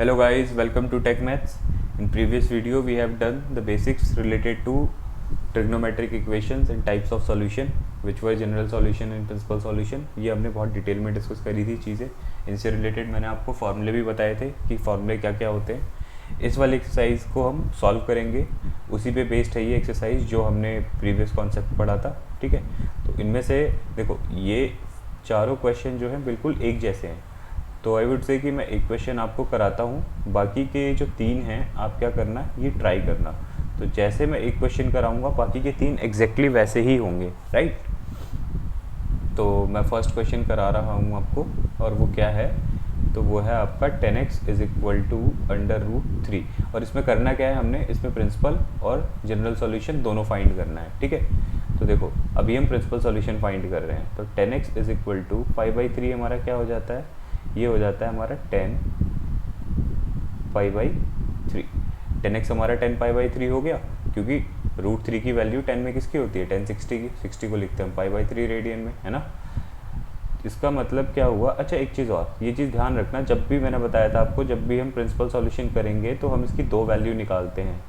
Hello guys, welcome to Tech Maths. In previous video we have done the basics related to trigonometric equations and types of solution which were general solution and principal solution. ये हमने बहुत detail में discuss करी थी चीज़ें. इनसे related मैंने आपको फार्मूले भी बताए थे कि फार्मूले क्या क्या होते हैं. इस वाली एक्सरसाइज को हम सॉल्व करेंगे. उसी पे बेस्ड है ये एक्सरसाइज जो हमने प्रीवियस कॉन्सेप्ट पढ़ा था. ठीक है, तो इनमें से देखो ये चारों क्वेश्चन जो हैं बिल्कुल एक जैसे हैं. तो आई वुड से कि मैं एक क्वेश्चन आपको कराता हूँ, बाकी के जो तीन हैं आप क्या करना, ये ट्राई करना. तो जैसे मैं एक क्वेश्चन कराऊंगा बाकी के तीन एग्जैक्टली वैसे ही होंगे, राइट. तो मैं फर्स्ट क्वेश्चन करा रहा हूँ आपको, और वो क्या है, तो वो है आपका 10x इज इक्वल टू √3. और इसमें करना क्या है, हमने इसमें प्रिंसिपल और जनरल सॉल्यूशन दोनों फाइंड करना है. ठीक है, तो देखो अभी हम प्रिंसिपल सॉल्यूशन फाइंड कर रहे हैं. तो 10x इज इक्वल टू 5/3 हमारा क्या हो जाता है, ये हो जाता है हमारा 10 π/3. 10x हमारा 10 π/3 हो गया, क्योंकि √3 की वैल्यू 10 में किसकी होती है, 1060 की. 60 को लिखते हैं हम π/3 रेडियन में, है ना. इसका मतलब क्या हुआ. अच्छा एक चीज़ और, ये चीज़ ध्यान रखना, जब भी मैंने बताया था आपको, जब भी हम प्रिंसिपल सॉल्यूशन करेंगे तो हम इसकी दो वैल्यू निकालते हैं,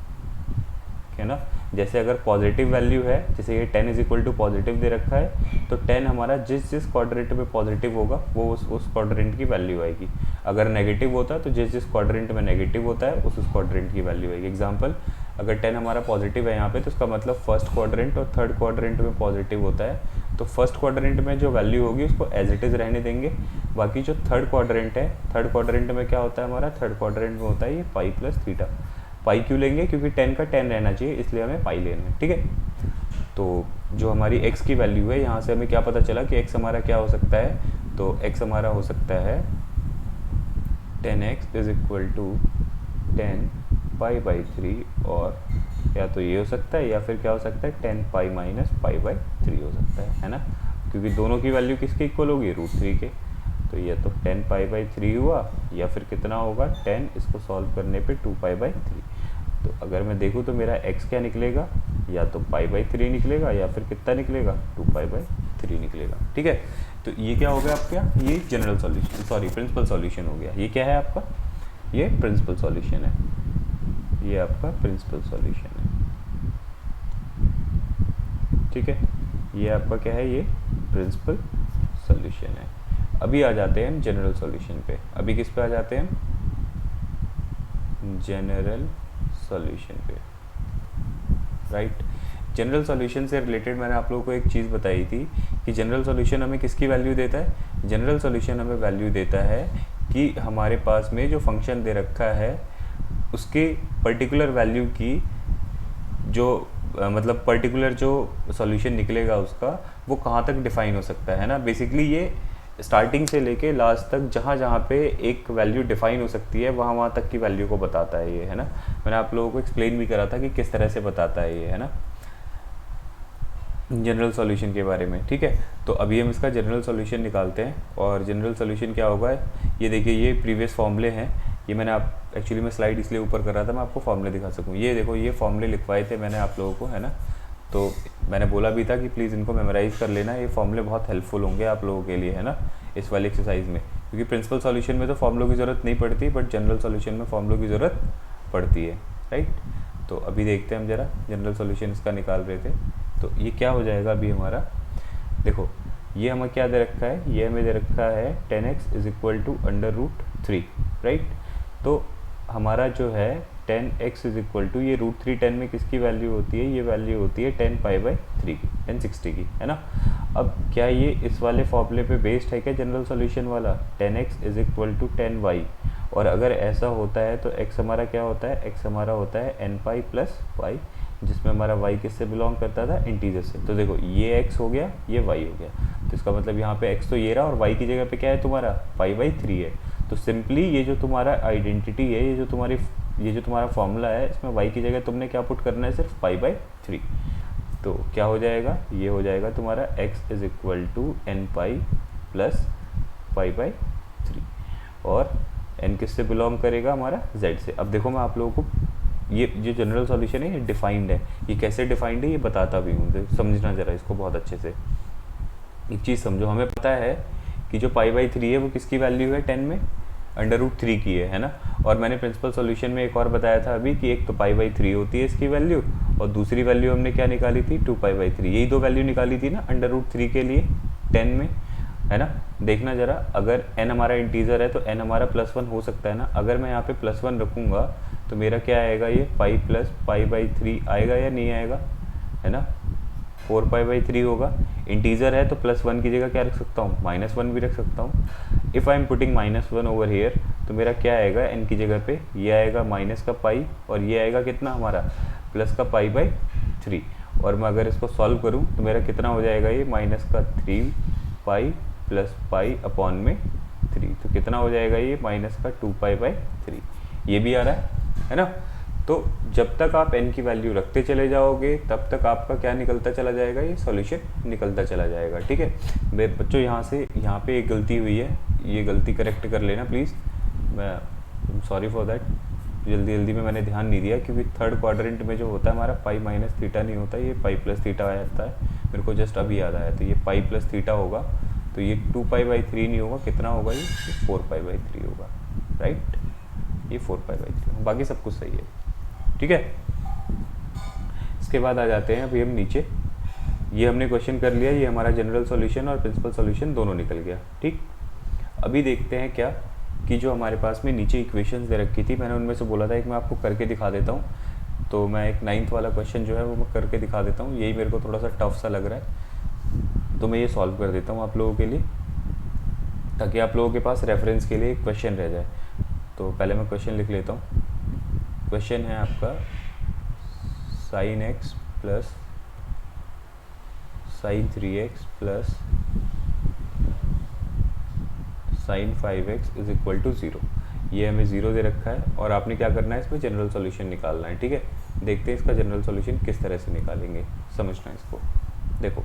है ना. जैसे अगर पॉजिटिव वैल्यू है, जैसे ये 10 इज इक्वल टू पॉजिटिव दे रखा है, तो 10 हमारा जिस क्वाड्रेंट में पॉजिटिव होगा वो उस क्वाड्रेंट की वैल्यू आएगी. अगर नेगेटिव होता है तो जिस क्वाड्रेंट में नेगेटिव होता है उस क्वाड्रेंट की वैल्यू आएगी. एग्जांपल, अगर 10 हमारा पॉजिटिव है यहाँ पे, तो इसका मतलब फर्स्ट क्वाड्रेंट और थर्ड क्वाड्रेंट में पॉजिटिव होता है. तो फर्स्ट क्वाड्रेंट में जो वैल्यू होगी उसको एज इट इज़ रहने देंगे. बाकी जो थर्ड क्वाड्रेंट है, थर्ड क्वाड्रेंट में क्या होता है हमारा, थर्ड क्वाड्रेंट में होता है ये पाई प्लस थीटा. पाई क्यों लेंगे, क्योंकि 10 का 10 रहना चाहिए, इसलिए हमें पाई लेना है. ठीक है, तो जो हमारी x की वैल्यू है, यहाँ से हमें क्या पता चला कि x हमारा क्या हो सकता है, तो x हमारा हो सकता है 10x इज इक्वल टू 10 π/3, और या तो ये हो सकता है या फिर क्या हो सकता है 10 π - π/3 हो सकता है ना, क्योंकि दोनों की वैल्यू किसके इक्वल होगी, √3 के. तो ये तो 10 π/3 हुआ, या फिर कितना होगा 10, इसको सॉल्व करने पे 2 π/3. तो अगर मैं देखूँ तो मेरा x क्या निकलेगा, या तो π/3 निकलेगा, या फिर कितना निकलेगा 2 π/3 निकलेगा. ठीक है, तो ये क्या हो गया आपका, ये general solution, sorry principal solution हो गया. ये क्या है आपका, ये प्रिंसिपल सॉल्यूशन है, ये आपका प्रिंसिपल सॉल्यूशन है. ठीक है, ये आपका क्या है, ये प्रिंसिपल सॉल्यूशन है. अभी आ जाते हैं हम जनरल सॉल्यूशन पे. अभी किस पे आ जाते हैं हम, जनरल सॉल्यूशन पे, राइट. जनरल सॉल्यूशन से रिलेटेड मैंने आप लोगों को एक चीज़ बताई थी कि जनरल सॉल्यूशन हमें किसकी वैल्यू देता है. जनरल सॉल्यूशन हमें वैल्यू देता है कि हमारे पास में जो फंक्शन दे रखा है उसके पर्टिकुलर वैल्यू की जो मतलब पर्टिकुलर जो सॉल्यूशन निकलेगा उसका, वो कहाँ तक डिफाइन हो सकता है ना. बेसिकली ये स्टार्टिंग से लेके लास्ट तक जहाँ जहाँ पे एक वैल्यू डिफाइन हो सकती है वहाँ तक की वैल्यू को बताता है ये, है ना. मैंने आप लोगों को एक्सप्लेन भी करा था कि किस तरह से बताता है ये, है ना, जनरल सॉल्यूशन के बारे में. ठीक है, तो अभी हम इसका जनरल सॉल्यूशन निकालते हैं. और जनरल सॉल्यूशन क्या होगा, ये देखिए ये प्रीवियस फॉर्मूले हैं. ये मैंने आप एक्चुअली मैं स्लाइड इसलिए ऊपर कर रहा था, मैं आपको फॉर्मूले दिखा सकूँ. ये देखो ये फॉर्मूले लिखवाए थे मैंने आप लोगों को, है ना. तो मैंने बोला भी था कि प्लीज़ इनको मेमोराइज़ कर लेना, ये फॉर्मूले बहुत हेल्पफुल होंगे आप लोगों के लिए, है ना, इस वाली एक्सरसाइज में. क्योंकि प्रिंसिपल सॉल्यूशन में तो फॉर्मूलों की ज़रूरत नहीं पड़ती, बट जनरल सॉल्यूशन में फॉर्मूलों की ज़रूरत पड़ती है, राइट. तो अभी देखते हैं हम जरा, जनरल सॉल्यूशन इसका निकाल रहे थे. तो ये क्या हो जाएगा अभी हमारा, देखो ये हमें क्या दे रखा है, ये हमें दे रखा है 10x is equal to √3, right. तो हमारा जो है 10x इज इक्वल टू, ये √3 10 में किसकी वैल्यू होती है, ये वैल्यू होती है 10 π/3 की, 1060 की, है ना. अब क्या ये इस वाले फॉर्मूले पे बेस्ड है क्या जनरल सॉल्यूशन वाला, 10x is equal to 10y. और अगर ऐसा होता है तो x हमारा क्या होता है, x हमारा होता है nπ प्लस y, जिसमें हमारा y किससे बिलोंग करता था, इंटीजर से. तो देखो ये x हो गया, ये y हो गया. तो इसका मतलब यहाँ पे x तो ये रहा, और y की जगह पे क्या है तुम्हारा π/3 है. तो सिंपली ये जो तुम्हारा आइडेंटिटी है, ये जो तुम्हारा फॉर्मूला है, इसमें y की जगह तुमने क्या पुट करना है, सिर्फ π/3. तो क्या हो जाएगा, ये हो जाएगा तुम्हारा x is equal to nπ plus π/3, और n किससे बिलोंग करेगा, हमारा z से. अब देखो मैं आप लोगों को ये जो जनरल सॉल्यूशन है ये डिफाइंड है. ये कैसे डिफाइंड है ये बताता भी हूँ, समझना ज़रा इसको बहुत अच्छे से. एक चीज़ समझो, हमें पता है कि जो π/3 है वो किसकी वैल्यू है 10 में, √3 की है ना. और मैंने प्रिंसिपल सॉल्यूशन में एक और बताया था अभी कि एक तो π/3 होती है इसकी वैल्यू, और दूसरी वैल्यू हमने क्या निकाली थी 2π/3, यही दो वैल्यू निकाली थी ना √3 के लिए 10 में, है ना। देखना ज़रा, अगर n हमारा इंटीजर है तो n हमारा +1 हो सकता है ना। अगर मैं यहाँ पे +1 रखूँगा तो मेरा क्या आएगा, ये पाई प्लस π/3 आएगा या नहीं आएगा, है ना। 4π/3 होगा। इंटीजर है तो +1 की जगह क्या रख सकता हूँ, -1 भी रख सकता हूँ। If I am putting -1 over here तो मेरा क्या आएगा, n की जगह पे ये आएगा माइनस का पाई, और ये आएगा कितना हमारा प्लस का π/3। और मैं अगर इसको सॉल्व करूँ तो मेरा कितना हो जाएगा, ये -3π प्लस π/3, तो कितना हो जाएगा ये -2π/3, ये भी आ रहा है ना। तो जब तक आप n की वैल्यू रखते चले जाओगे तब तक आपका क्या निकलता चला जाएगा, ये सॉल्यूशन निकलता चला जाएगा, ठीक है। मेरे बच्चों यहाँ पे एक गलती हुई है, ये गलती करेक्ट कर लेना प्लीज़। मैं सॉरी फॉर दैट, जल्दी में मैंने ध्यान नहीं दिया, क्योंकि थर्ड क्वाड्रेंट में जो होता है हमारा पाई माइनस थीटा नहीं होता, ये पाई प्लस थीटा आ जाता है। मेरे को जस्ट अभी याद आया, तो ये पाई प्लस थीटा होगा, तो ये 2π/3 नहीं होगा, कितना होगा ये 4π/3 होगा, राइट। ये 4π/3, बाकी सब कुछ सही है, ठीक है। इसके बाद आ जाते हैं अभी हम नीचे, ये हमने क्वेश्चन कर लिया, ये हमारा जनरल सॉल्यूशन और प्रिंसिपल सॉल्यूशन दोनों निकल गया, ठीक। अभी देखते हैं क्या कि जो हमारे पास में नीचे इक्वेशंस दे रखी थी, मैंने उनमें से बोला था एक मैं आपको करके दिखा देता हूँ, तो मैं एक 9th वाला क्वेश्चन जो है वो मैं करके दिखा देता हूँ। यही मेरे को थोड़ा सा टफ सा लग रहा है, तो मैं ये सॉल्व कर देता हूँ आप लोगों के लिए, ताकि आप लोगों के पास रेफरेंस के लिए एक क्वेश्चन रह जाए। तो पहले मैं क्वेश्चन लिख लेता हूँ। क्वेश्चन है आपका sin x plus sin 3x plus sin 5x is equal to 0। ये हमें 0 दे रखा है, और आपने क्या करना है, इसमें जनरल सॉल्यूशन निकालना है, ठीक है। देखते हैं इसका जनरल सॉल्यूशन किस तरह से निकालेंगे, समझना इसको। देखो,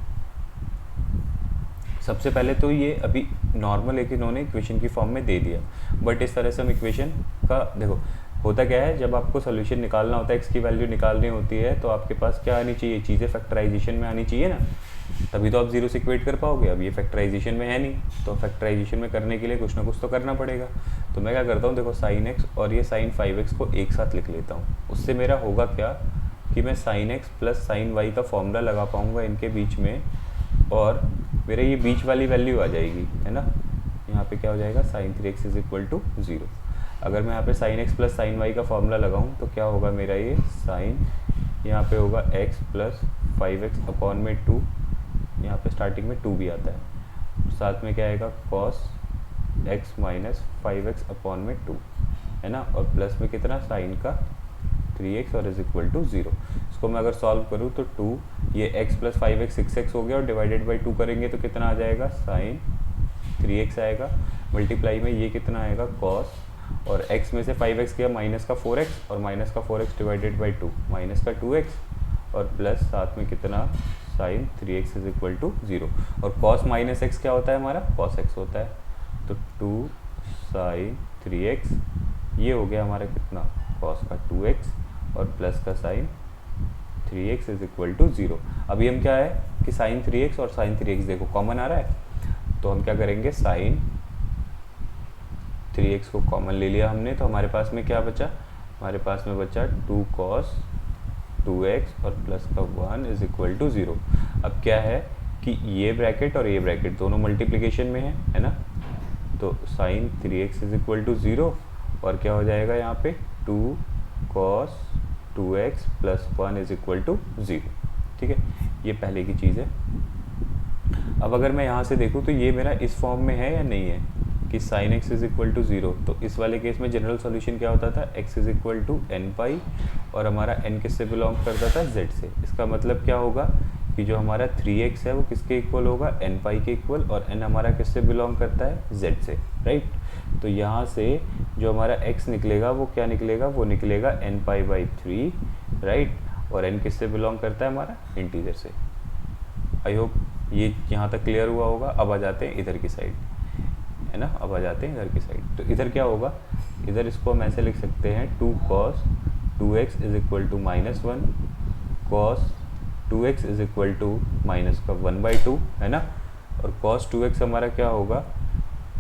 सबसे पहले तो ये अभी नॉर्मल एक इन्होंने इक्वेशन की फॉर्म में दे दिया, बट इस तरह से हम इक्वेशन का, देखो होता क्या है, जब आपको सोल्यूशन निकालना होता है, एक्स की वैल्यू निकालनी होती है, तो आपके पास क्या आनी चाहिए, चीज़ें फैक्टराइजेशन में आनी चाहिए ना, तभी तो आप 0 से इक्वेट कर पाओगे। अब ये फैक्टराइजेशन में है नहीं, तो फैक्टराइजेशन में करने के लिए कुछ ना कुछ तो करना पड़ेगा। तो मैं क्या करता हूँ, देखो sin x और ये sin 5x को एक साथ लिख लेता हूँ। उससे मेरा होगा क्या कि मैं sin x plus sin y का फॉर्मूला लगा पाऊँगा इनके बीच में, और मेरे ये बीच वाली वैल्यू आ जाएगी, है ना। यहाँ पे क्या हो जाएगा, sin 3x is equal to 0। अगर मैं यहाँ पे sin x plus sin y का फॉर्मूला लगाऊँ तो क्या होगा मेरा, ये साइन यहाँ पे होगा x प्लस 5x अपॉन में 2, यहाँ पे स्टार्टिंग में 2 भी आता है, साथ में क्या आएगा cos x minus 5x upon में 2, है ना, और प्लस में कितना साइन का 3x और इज इक्वल टू 0। इसको मैं अगर सॉल्व करूँ तो 2 ये x प्लस 5x 6x हो गया, और डिवाइडेड बाई 2 करेंगे तो कितना आ जाएगा, साइन 3x आएगा, मल्टीप्लाई में ये कितना आएगा cos, और x में से 5x गया माइनस का 4x, और माइनस का 4x डिवाइडेड बाई 2 माइनस का 2x, और प्लस साथ में कितना sign 3x is equal to 0। और cos माइनस x क्या होता है हमारा, cos x होता है, तो 2 साइन 3x, ये हो गया हमारा कितना cos का 2x, और प्लस का sign 3x is equal to 0। अभी हम क्या है कि साइन 3x और साइन 3x देखो कॉमन आ रहा है, तो हम क्या करेंगे, साइन 3x को कॉमन ले लिया हमने, तो हमारे पास में क्या बचा, हमारे पास में बचा 2 cos 2x और प्लस का 1 इज इक्वल टू 0। अब क्या है कि ये ब्रैकेट और ये ब्रैकेट दोनों मल्टीप्लिकेशन में है ना, तो sign 3x is equal to 0, और क्या हो जाएगा यहाँ पे 2 cos 2x plus 1 is equal to 0, ठीक है। ये पहले की चीज़ है। अब अगर मैं यहाँ से देखूँ तो ये मेरा इस फॉर्म में है या नहीं है कि sin x is equal to 0, तो इस वाले केस में जनरल सॉल्यूशन क्या होता था, x is equal to n pi, और हमारा n किससे बिलोंग करता था, z से। इसका मतलब क्या होगा कि जो हमारा 3x है वो किसके इक्वल होगा, n पाई के इक्वल, और n हमारा किससे बिलोंग करता है, z से, राइट। तो यहाँ से जो हमारा x निकलेगा वो क्या निकलेगा, वो निकलेगा n पाई बाई 3, राइट, और n किससे बिलोंग करता है, हमारा इंटीजर से। आई होप ये यहाँ तक क्लियर हुआ होगा। अब आ जाते हैं इधर की साइड, है ना, अब आ जाते हैं इधर की साइड। तो इधर क्या होगा, इधर इसको हम ऐसे लिख सकते हैं 2 cos 2x is equal to minus 1, cos 2x is equal to minus का 1/2, है ना, और cos 2x हमारा क्या होगा,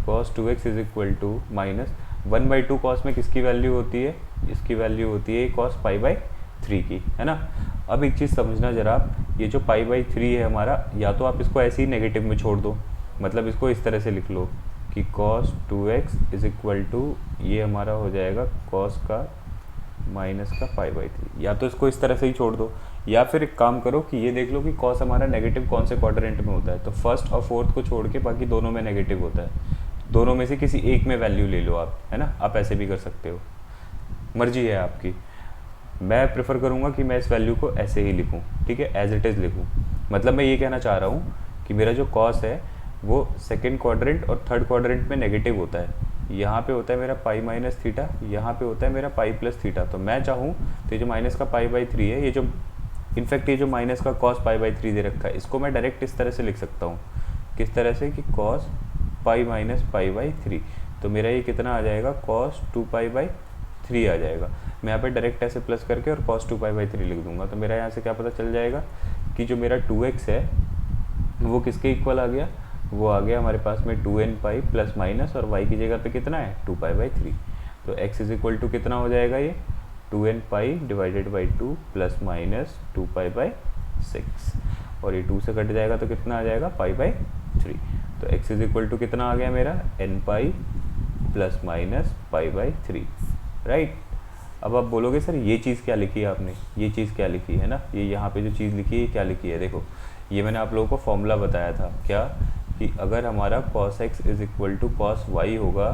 cos 2x is equal to minus, 1/2 cos में किसकी वैल्यू होती है, इसकी वैल्यू होती है कॉस π/3 की, है ना। अब एक चीज़ समझना ज़रा आप, ये जो π/3 है हमारा, या तो आप इसको ऐसे ही नेगेटिव में छोड़ दो, मतलब इसको इस तरह से लिख लो कि cos 2x is equal to ये हमारा हो जाएगा cos का माइनस का π/3, या तो इसको इस तरह से ही छोड़ दो, या फिर एक काम करो कि ये देख लो कि cos हमारा नेगेटिव कौन से क्वाड्रेंट में होता है, तो फर्स्ट और फोर्थ को छोड़ के बाकी दोनों में नेगेटिव होता है, दोनों में से किसी एक में वैल्यू ले लो आप, है ना। आप ऐसे भी कर सकते हो, मर्जी है आपकी। मैं प्रेफर करूँगा कि मैं इस वैल्यू को ऐसे ही लिखूँ, ठीक है, एज इट इज़ लिखूँ। मतलब मैं ये कहना चाह रहा हूँ कि मेरा जो कॉस है वो सेकेंड क्वाड्रेंट और थर्ड क्वाड्रेंट में नेगेटिव होता है। यहाँ पे होता है मेरा पाई माइनस थीटा, यहाँ पे होता है मेरा पाई प्लस थीटा। तो मैं चाहूँ तो ये जो माइनस का π/3 है, ये जो इनफैक्ट ये जो माइनस का cos π/3 दे रखा है, इसको मैं डायरेक्ट इस तरह से लिख सकता हूँ, किस तरह से कि cos पाई माइनस π/3। तो मेरा ये कितना आ जाएगा, cos 2π/3 आ जाएगा। मैं यहाँ पे डायरेक्ट ऐसे प्लस करके और cos 2π/3 लिख दूंगा। तो मेरा यहाँ से क्या पता चल जाएगा कि जो मेरा 2x है वो किसके इक्वल आ गया, वो आ गया हमारे पास में 2n पाई प्लस माइनस, और y की जगह पे कितना है 2π/3। तो x इज इक्वल टू कितना हो जाएगा, ये 2n pi divided by 2 plus minus 2π/6, और ये 2 से कट जाएगा तो कितना आ जाएगा π/3। तो x इज इक्वल टू कितना आ गया मेरा n pi plus minus π/3, right. अब आप बोलोगे सर ये चीज़ क्या लिखी है आपने, ये चीज़ क्या लिखी है ना, ये यहाँ पे जो चीज़ लिखी है क्या लिखी है, देखो ये मैंने आप लोगों को फॉर्मूला बताया था क्या, कि अगर हमारा cos x is equal to cos y होगा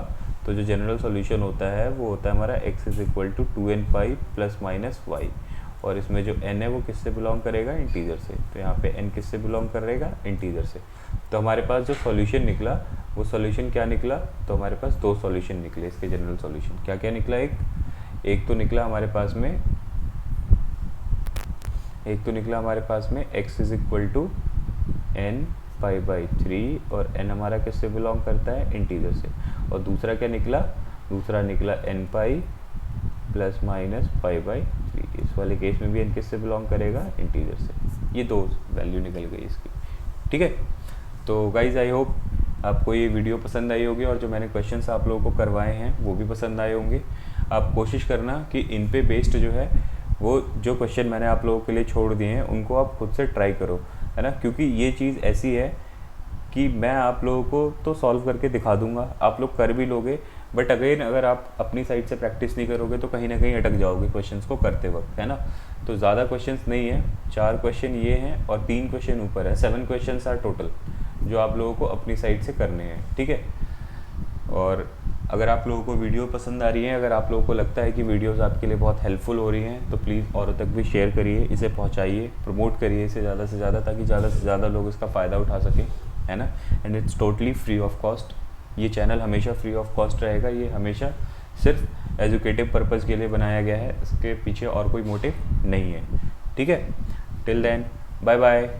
तो जो जनरल सॉल्यूशन होता है वो होता है हमारा x is equal to 2n pi plus minus y, और इसमें जो n है वो किससे बिलोंग करेगा, इंटीजर से। तो यहाँ पे n किससे बिलोंग करेगा, इंटीजर से। तो हमारे पास जो सॉल्यूशन निकला वो सॉल्यूशन क्या निकला, तो हमारे पास दो सॉल्यूशन निकले इसके जनरल सॉल्यूशन। क्या क्या निकला, एक तो निकला हमारे पास में x is equal to n π/3, और n हमारा किससे बिलोंग करता है, इंटीजर से। और दूसरा क्या निकला, दूसरा निकला n पाई प्लस माइनस π/3। इस वाले केस में भी n किससे बिलोंग करेगा, इंटीजर से। ये दो वैल्यू निकल गई इसकी, ठीक है। तो गाइज आई होप आपको ये वीडियो पसंद आई होगी, और जो मैंने क्वेश्चंस आप लोगों को करवाए हैं वो भी पसंद आए होंगे। आप कोशिश करना कि इन पे बेस्ड जो है वो जो क्वेश्चन मैंने आप लोगों के लिए छोड़ दिए हैं उनको आप खुद से ट्राई करो, है ना। क्योंकि ये चीज़ ऐसी है कि मैं आप लोगों को तो सॉल्व करके दिखा दूंगा, आप लोग कर भी लोगे, बट अगेन अगर आप अपनी साइड से प्रैक्टिस नहीं करोगे तो कहीं ना कहीं अटक जाओगे क्वेश्चंस को करते वक्त, है ना। तो ज़्यादा क्वेश्चंस नहीं है, 4 क्वेश्चन ये हैं और 3 क्वेश्चन ऊपर है, 7 क्वेश्चंस आर टोटल जो आप लोगों को अपनी साइड से करने हैं, ठीक है। और अगर आप लोगों को वीडियो पसंद आ रही है, अगर आप लोगों को लगता है कि वीडियोस आपके लिए बहुत हेल्पफुल हो रही हैं, तो प्लीज़ औरों तक भी शेयर करिए, इसे पहुंचाइए, प्रमोट करिए इसे ज़्यादा से ज़्यादा, ताकि ज़्यादा से ज़्यादा लोग इसका फ़ायदा उठा सकें, है ना। And it's totally free of cost. ये चैनल हमेशा फ्री ऑफ कॉस्ट रहेगा, ये हमेशा सिर्फ एजुकेटिव पर्पज़ के लिए बनाया गया है, इसके पीछे और कोई मोटिव नहीं है, ठीक है। Till then bye bye.